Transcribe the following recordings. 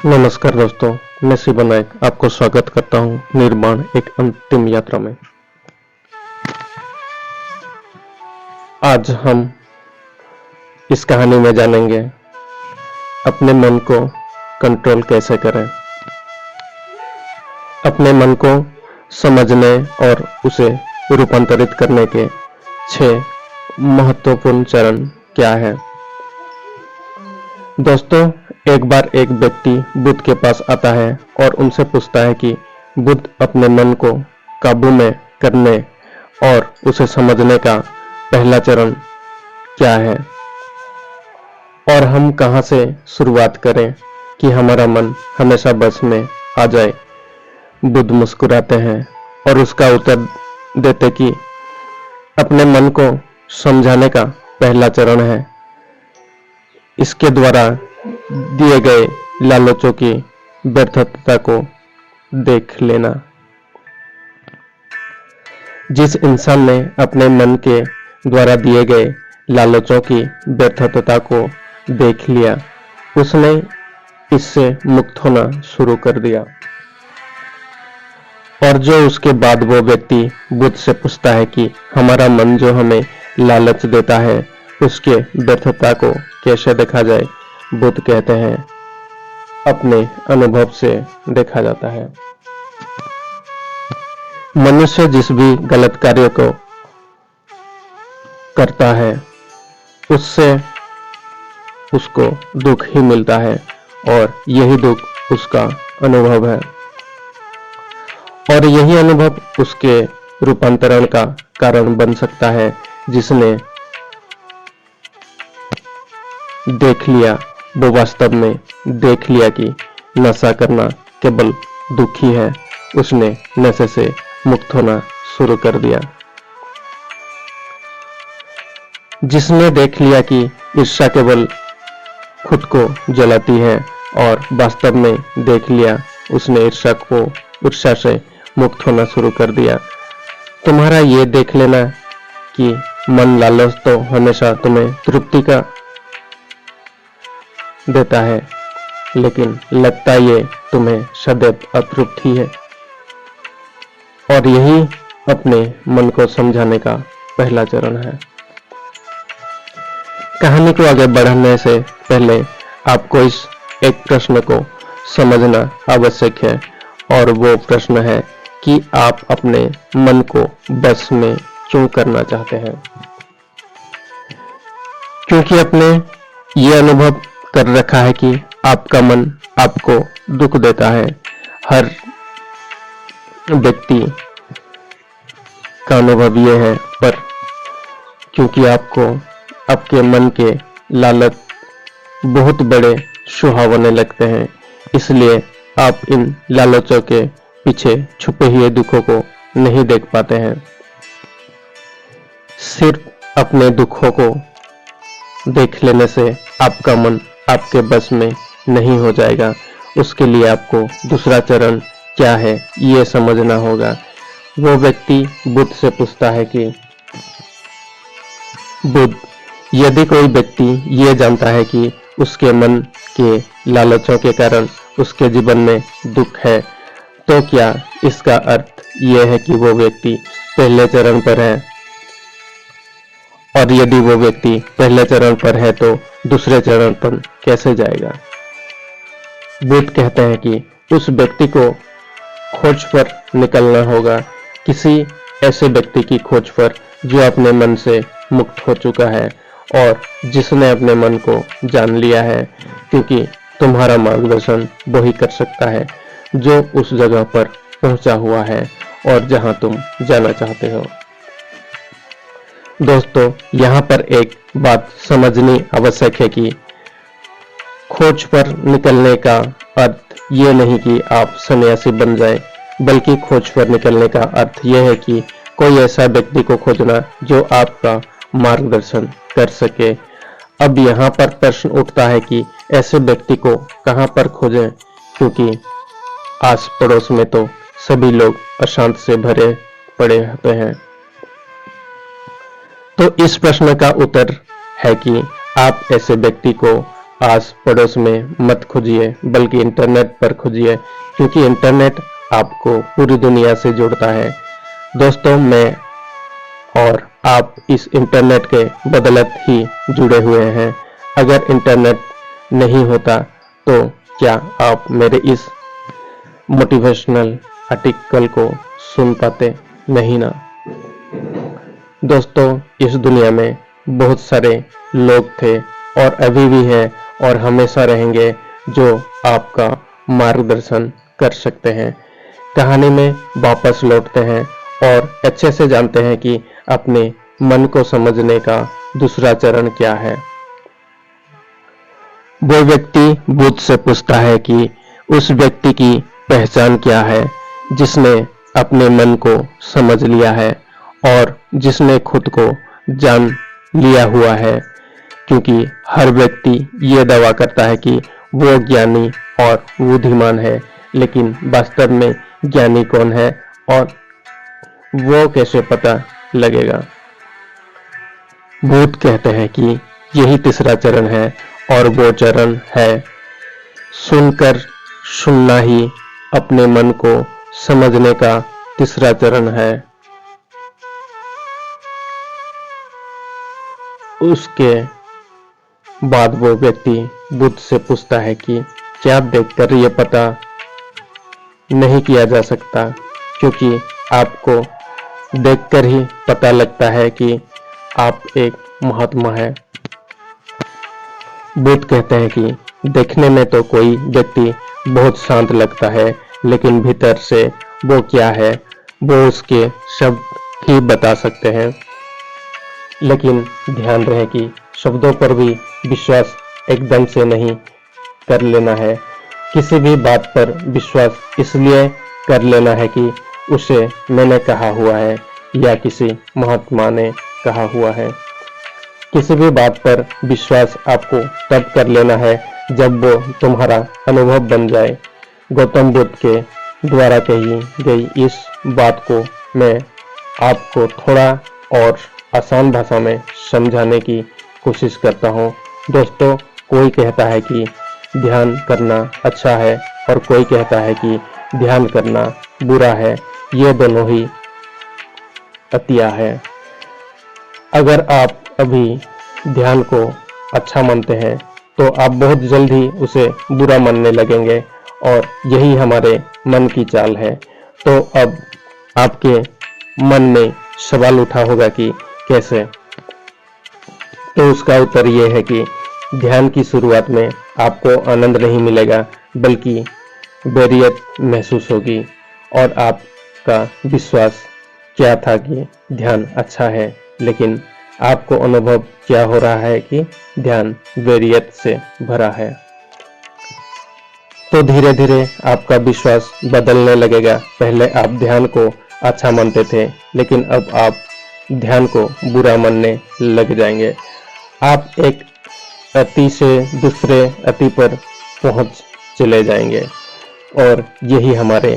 नमस्कार दोस्तों, मैं शिव नायक आपको स्वागत करता हूं निर्माण एक अंतिम यात्रा में। आज हम इस कहानी में जानेंगे अपने मन को कंट्रोल कैसे करें। अपने मन को समझने और उसे रूपांतरित करने के 6 महत्वपूर्ण चरण क्या है। दोस्तों, एक बार एक व्यक्ति बुद्ध के पास आता है और उनसे पूछता है कि बुद्ध, अपने मन को काबू में करने और उसे समझने का पहला चरण क्या है और हम कहां से शुरुआत करें कि हमारा मन हमेशा बस में आ जाए। बुद्ध मुस्कुराते हैं और उसका उत्तर देते कि अपने मन को समझाने का पहला चरण है इसके द्वारा दिए गए लालचों की व्यर्थता को देख लेना। जिस इंसान ने अपने मन के द्वारा दिए गए लालचों की व्यर्थता को देख लिया, उसने इससे मुक्त होना शुरू कर दिया। और जो उसके बाद वो व्यक्ति बुद्ध से पूछता है कि हमारा मन जो हमें लालच देता है उसके व्यर्थता को कैसे देखा जाए, बुद्ध कहते हैं अपने अनुभव से देखा जाता है। मनुष्य जिस भी गलत कार्य को करता है उससे उसको दुख ही मिलता है और यही दुख उसका अनुभव है और यही अनुभव उसके रूपांतरण का कारण बन सकता है। जिसने देख लिया, वो वास्तव में देख लिया कि नशा करना केवल दुख ही है, उसने नशे से मुक्त होना शुरू कर दिया। जिसने देख लिया कि ईर्ष्या केवल खुद को जलाती है और वास्तव में देख लिया, उसने ईर्ष्या से मुक्त होना शुरू कर दिया। तुम्हारा ये देख लेना कि मन लालच तो हमेशा तुम्हें तृप्ति का देता है, लेकिन लगता ये तुम्हें सदैव अतृप्त ही है। और यही अपने मन को समझाने का पहला चरण है। कहानी को आगे बढ़ाने से पहले आपको इस एक प्रश्न को समझना आवश्यक है और वो प्रश्न है कि आप अपने मन को बस में क्यों करना चाहते हैं। क्योंकि अपने ये अनुभव कर रखा है कि आपका मन आपको दुख देता है। हर व्यक्ति का अनुभव ये है, पर क्योंकि आपको आपके मन के लालच बहुत बड़े सुहावने लगते हैं, इसलिए आप इन लालचों के पीछे छुपे हुए दुखों को नहीं देख पाते हैं। सिर्फ अपने दुखों को देख लेने से आपका मन आपके बस में नहीं हो जाएगा। उसके लिए आपको दूसरा चरण क्या है ये समझना होगा। वो व्यक्ति बुद्ध से पूछता है कि बुद्ध, यदि कोई व्यक्ति ये जानता है कि उसके मन के लालचों के कारण उसके जीवन में दुख है, तो क्या इसका अर्थ यह है कि वो व्यक्ति पहले चरण पर है? और यदि वो व्यक्ति पहले चरण पर है तो दूसरे चरण पर कैसे जाएगा? बुद्ध कहते हैं कि उस व्यक्ति को खोज पर निकलना होगा, किसी ऐसे व्यक्ति की खोज पर जो अपने मन से मुक्त हो चुका है और जिसने अपने मन को जान लिया है, क्योंकि तुम्हारा मार्गदर्शन वही कर सकता है जो उस जगह पर पहुंचा हुआ है और जहां तुम जाना चाहते हो। दोस्तों, यहाँ पर एक बात समझनी आवश्यक है कि खोज पर निकलने का अर्थ ये नहीं कि आप सन्यासी बन जाएं, बल्कि खोज पर निकलने का अर्थ यह है कि कोई ऐसा व्यक्ति को खोजना जो आपका मार्गदर्शन कर सके। अब यहाँ पर प्रश्न उठता है कि ऐसे व्यक्ति को कहाँ पर खोजें, क्योंकि आस पड़ोस में तो सभी लोग अशांत से भरे पड़े होते हैं। तो इस प्रश्न का उत्तर है कि आप ऐसे व्यक्ति को आस पड़ोस में मत खोजिए, बल्कि इंटरनेट पर खोजिए, क्योंकि इंटरनेट आपको पूरी दुनिया से जोड़ता है। दोस्तों, मैं और आप इस इंटरनेट के बदौलत ही जुड़े हुए हैं। अगर इंटरनेट नहीं होता तो क्या आप मेरे इस मोटिवेशनल आर्टिकल को सुन पाते? नहीं ना। दोस्तों, इस दुनिया में बहुत सारे लोग थे और अभी भी हैं और हमेशा रहेंगे जो आपका मार्गदर्शन कर सकते हैं। कहानी में वापस लौटते हैं और अच्छे से जानते हैं कि अपने मन को समझने का दूसरा चरण क्या है। वो व्यक्ति बुद्ध से पूछता है कि उस व्यक्ति की पहचान क्या है जिसने अपने मन को समझ लिया है और जिसने खुद को जान लिया हुआ है, क्योंकि हर व्यक्ति ये दावा करता है कि वो ज्ञानी और बुद्धिमान है, लेकिन वास्तव में ज्ञानी कौन है और वो कैसे पता लगेगा? बुद्ध कहते हैं कि यही तीसरा चरण है और वो चरण है सुनकर सुनना ही अपने मन को समझने का तीसरा चरण है। उसके बाद वो व्यक्ति बुद्ध से पूछता है कि क्या देखकर ये पता नहीं किया जा सकता, क्योंकि आपको देखकर ही पता लगता है कि आप एक महात्मा है। बुद्ध कहते हैं कि देखने में तो कोई व्यक्ति बहुत शांत लगता है, लेकिन भीतर से वो क्या है वो उसके शब्द ही बता सकते हैं। लेकिन ध्यान रहे कि शब्दों पर भी विश्वास एकदम से नहीं कर लेना है। किसी भी बात पर विश्वास इसलिए कर लेना है कि उसे मैंने कहा हुआ है या किसी महात्मा ने कहा हुआ है। किसी भी बात पर विश्वास आपको तब कर लेना है जब वो तुम्हारा अनुभव बन जाए। गौतम बुद्ध के द्वारा कही गई इस बात को मैं आपको थोड़ा और आसान भाषा में समझाने की कोशिश करता हूँ। दोस्तों, कोई कहता है कि ध्यान करना अच्छा है और कोई कहता है कि ध्यान करना बुरा है। ये दोनों ही अतिया है। अगर आप अभी ध्यान को अच्छा मानते हैं तो आप बहुत जल्द ही उसे बुरा मानने लगेंगे और यही हमारे मन की चाल है। तो अब आपके मन में सवाल उठा होगा कि कैसे? तो उसका उत्तर ये है कि ध्यान की शुरुआत में आपको आनंद नहीं मिलेगा, बल्कि बोरियत महसूस होगी और आपका विश्वास क्या था कि ध्यान अच्छा है, लेकिन आपको अनुभव क्या हो रहा है कि ध्यान बोरियत से भरा है। तो धीरे धीरे आपका विश्वास बदलने लगेगा। पहले आप ध्यान को अच्छा मानते थे, लेकिन अब आप ध्यान को बुरा मानने लग जाएंगे। आप एक अति से दूसरे अति पर पहुंच चले जाएंगे और यही हमारे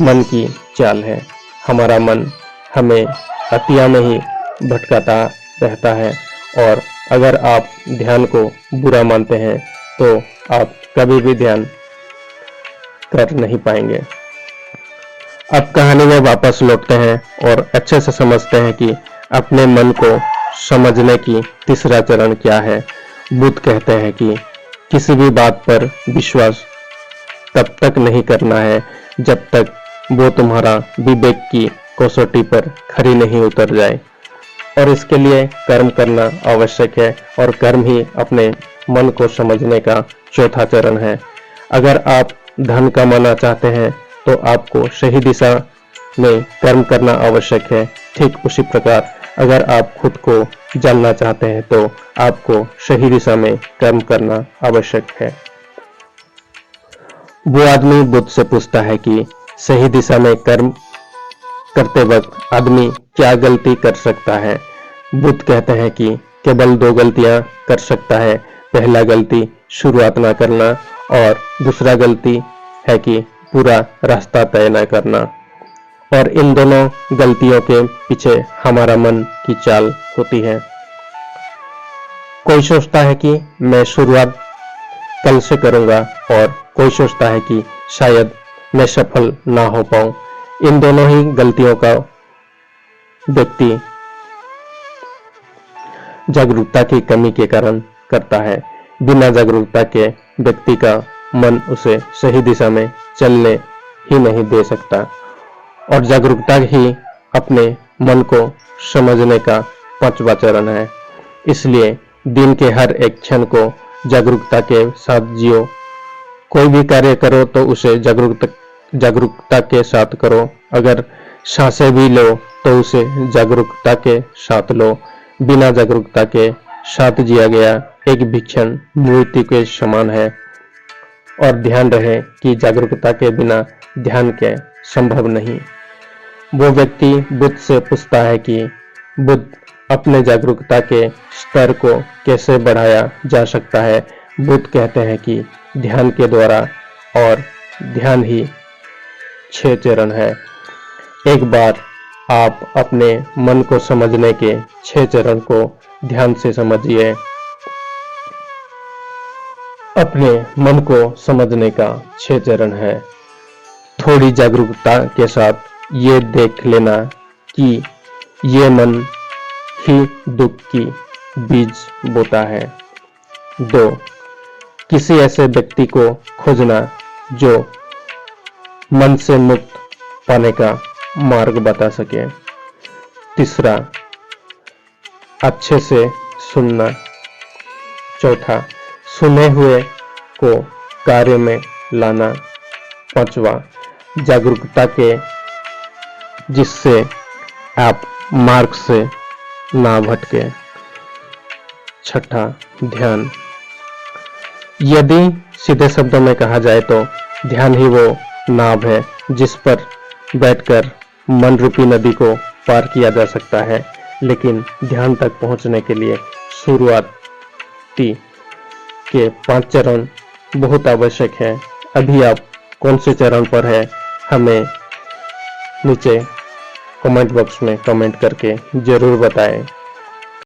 मन की चाल है। हमारा मन हमें अतिया में ही भटकाता रहता है और अगर आप ध्यान को बुरा मानते हैं तो आप कभी भी ध्यान कर नहीं पाएंगे। अब कहानी में वापस लौटते हैं और अच्छे से समझते हैं कि अपने मन को समझने की तीसरा चरण क्या है। बुद्ध कहते हैं कि किसी भी बात पर विश्वास तब तक नहीं करना है जब तक वो तुम्हारा विवेक की कसौटी पर खरी नहीं उतर जाए, और इसके लिए कर्म करना आवश्यक है और कर्म ही अपने मन को समझने का चौथा चरण है। अगर आप धन कमाना चाहते हैं तो आपको सही दिशा में कर्म करना आवश्यक है। ठीक उसी प्रकार अगर आप खुद को जानना चाहते हैं तो आपको सही दिशा में कर्म करना आवश्यक है। वो आदमी बुद्ध से पूछता है कि सही दिशा में कर्म करते वक्त आदमी क्या गलती कर सकता है। बुद्ध कहते हैं कि केवल दो गलतियां कर सकता है। पहला गलती शुरुआत ना करना और दूसरा गलती है कि पूरा रास्ता तय न करना। और इन दोनों गलतियों के पीछे हमारा मन की चाल होती है। कोई सोचता है कि मैं शुरुआत कल से करूंगा, और कोई सोचता है कि शायद मैं सफल ना हो पाऊं। इन दोनों ही गलतियों का व्यक्ति जागरूकता की कमी के कारण करता है। बिना जागरूकता के व्यक्ति का मन उसे सही दिशा में चलने ही नहीं दे सकता, और जागरूकता ही अपने मन को समझने का 5वां चरण है। इसलिए दिन के हर एक क्षण को जागरूकता के साथ जियो। कोई भी कार्य करो तो उसे जागरूकता के साथ करो। अगर सांसें भी लो तो उसे जागरूकता के साथ लो। बिना जागरूकता के साथ जिया गया एक भिक्षण मृत्यु के समान है। और ध्यान रहे कि जागरूकता के बिना ध्यान के संभव नहीं। वो व्यक्ति बुद्ध से पूछता है कि बुद्ध, अपने जागरूकता के स्तर को कैसे बढ़ाया जा सकता है? बुद्ध कहते हैं कि ध्यान के द्वारा, और ध्यान ही 6 चरण है। एक बार आप अपने मन को समझने के 6 चरण को ध्यान से समझिए। अपने मन को समझने का 6 चरण है। थोड़ी जागरूकता के साथ ये देख लेना कि ये मन ही दुख की बीज बोता है। 2. किसी ऐसे व्यक्ति को खोजना जो मन से मुक्त पाने का मार्ग बता सके। 3. अच्छे से सुनना। 4. सुने हुए को कार्य में लाना। 5. जागरूकता के जिससे आप मार्ग से ना भटके। 6. ध्यान। यदि सीधे शब्दों में कहा जाए तो ध्यान ही वो नाव है जिस पर बैठकर मन रूपी नदी को पार किया जा सकता है। लेकिन ध्यान तक पहुंचने के लिए शुरुआती के 5 चरण बहुत आवश्यक है। अभी आप कौन से चरण पर है, हमें नीचे कमेंट बॉक्स में कमेंट करके जरूर बताएं।